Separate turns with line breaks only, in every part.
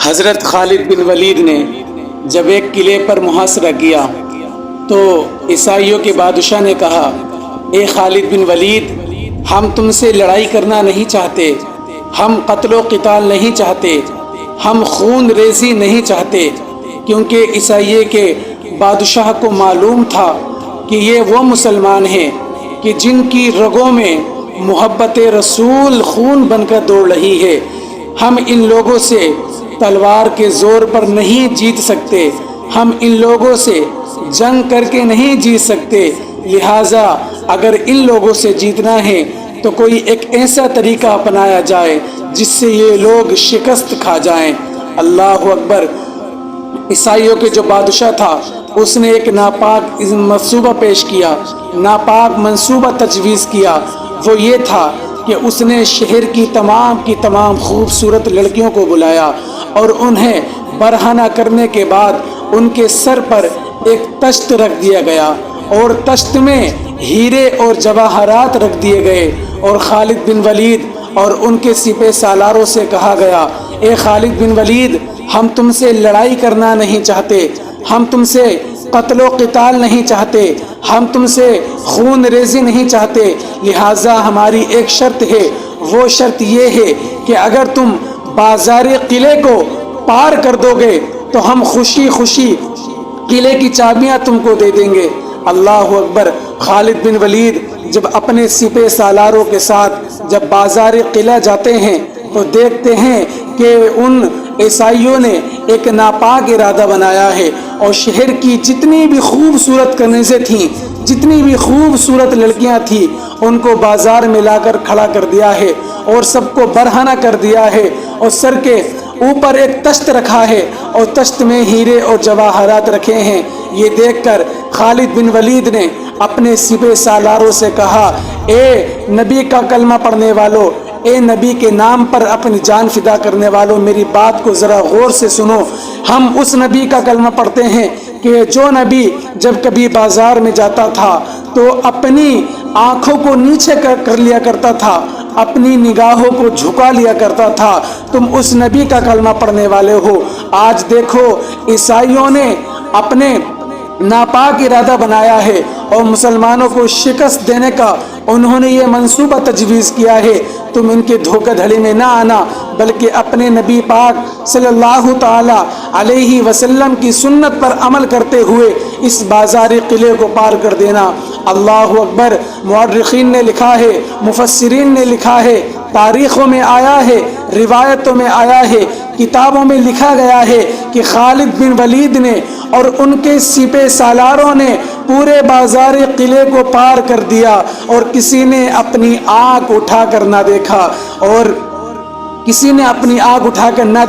حضرت خالد بن ولید نے جب ایک قلعے پر محاصرہ کیا تو عیسائیوں کے بادشاہ نے کہا، اے خالد بن ولید، ہم تم سے لڑائی کرنا نہیں چاہتے، ہم قتل و قتال نہیں چاہتے، ہم خون ریزی نہیں چاہتے، کیونکہ عیسائیے کے بادشاہ کو معلوم تھا کہ یہ وہ مسلمان ہیں کہ جن کی رگوں میں محبت رسول خون بن کر دوڑ رہی ہے۔ ہم ان لوگوں سے تلوار کے زور پر نہیں جیت سکتے، ہم ان لوگوں سے جنگ کر کے نہیں جیت سکتے، لہٰذا اگر ان لوگوں سے جیتنا ہے تو کوئی ایک ایسا طریقہ اپنایا جائے جس سے یہ لوگ شکست کھا جائیں۔ اللہ اکبر۔ عیسائیوں کے جو بادشاہ تھا اس نے ایک ناپاک منصوبہ پیش کیا، ناپاک منصوبہ تجویز کیا۔ وہ یہ تھا کہ اس نے شہر کی تمام خوبصورت لڑکیوں کو بلایا اور انہیں برہنہ کرنے کے بعد ان کے سر پر ایک تشت رکھ دیا گیا اور تشت میں ہیرے اور جواہرات رکھ دیے گئے، اور خالد بن ولید اور ان کے سپہ سالاروں سے کہا گیا، اے خالد بن ولید، ہم تم سے لڑائی کرنا نہیں چاہتے، ہم تم سے قتل و قتال نہیں چاہتے، ہم تم سے خون ریزی نہیں چاہتے، لہٰذا ہماری ایک شرط ہے، وہ شرط یہ ہے کہ اگر تم بازار قلعے کو پار کر دو گے تو ہم خوشی خوشی قلعے کی چابیاں تم کو دے دیں گے۔ اللہ اکبر۔ خالد بن ولید جب اپنے سپہ سالاروں کے ساتھ جب بازار قلعہ جاتے ہیں تو دیکھتے ہیں کہ ان عیسائیوں نے ایک ناپاک ارادہ بنایا ہے اور شہر کی جتنی بھی خوبصورت کنیزیں تھیں، جتنی بھی خوبصورت لڑکیاں تھیں، ان کو بازار میں لا کر کھڑا کر دیا ہے اور سب کو برہنہ کر دیا ہے، اور سر کے اوپر ایک تشت رکھا ہے اور تشت میں ہیرے اور جواہرات رکھے ہیں۔ یہ دیکھ کر خالد بن ولید نے اپنے سپہ سالاروں سے کہا، اے نبی کا کلمہ پڑھنے والو، اے نبی کے نام پر اپنی جان فدا کرنے والوں، میری بات کو ذرا غور سے سنو۔ ہم اس نبی کا کلمہ پڑھتے ہیں کہ جو نبی جب کبھی بازار میں جاتا تھا تو اپنی آنکھوں کو نیچے کر لیا کرتا تھا، اپنی نگاہوں کو جھکا لیا کرتا تھا۔ تم اس نبی کا کلمہ پڑھنے والے ہو۔ آج دیکھو عیسائیوں نے اپنے ناپاک ارادہ بنایا ہے اور مسلمانوں کو شکست دینے کا انہوں نے یہ منصوبہ تجویز کیا ہے۔ تم ان کے دھوکہ دھڑی میں نہ آنا، بلکہ اپنے نبی پاک صلی اللہ تعالی علیہ وسلم کی سنت پر عمل کرتے ہوئے اس بازار قلعے کو پار کر دینا۔ اللہ اکبر۔ مورخین نے لکھا ہے، مفسرین نے لکھا ہے، تاریخوں میں آیا ہے، روایتوں میں آیا ہے، کتابوں میں لکھا گیا ہے کہ خالد بن ولید نے اور ان کے سپہ سالاروں نے پورے بازار قلعے کو پار کر دیا اور کسی نے اپنی آنکھ اٹھا کر نہ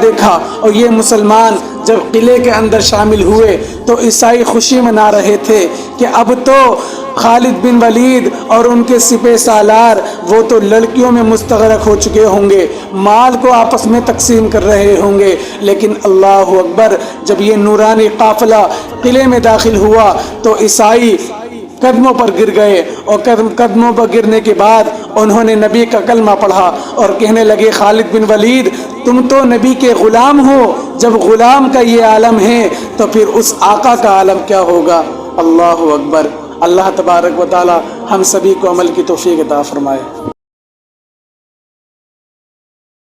دیکھا، اور یہ مسلمان جب قلعے کے اندر شامل ہوئے تو عیسائی خوشی منا رہے تھے کہ اب تو خالد بن ولید اور ان کے سپہ سالار وہ تو لڑکیوں میں مستغرق ہو چکے ہوں گے، مال کو آپس میں تقسیم کر رہے ہوں گے، لیکن اللہ اکبر، جب یہ نورانی قافلہ قلعے میں داخل ہوا تو عیسائی قدموں پر گر گئے، اور قدموں پر گرنے کے بعد انہوں نے نبی کا کلمہ پڑھا اور کہنے لگے، خالد بن ولید، تم تو نبی کے غلام ہو، جب غلام کا یہ عالم ہے تو پھر اس آقا کا عالم کیا ہوگا۔ اللہ اکبر۔ اللہ تبارک و تعالی ہم سبھی کو عمل کی توفیق عطا فرمائے۔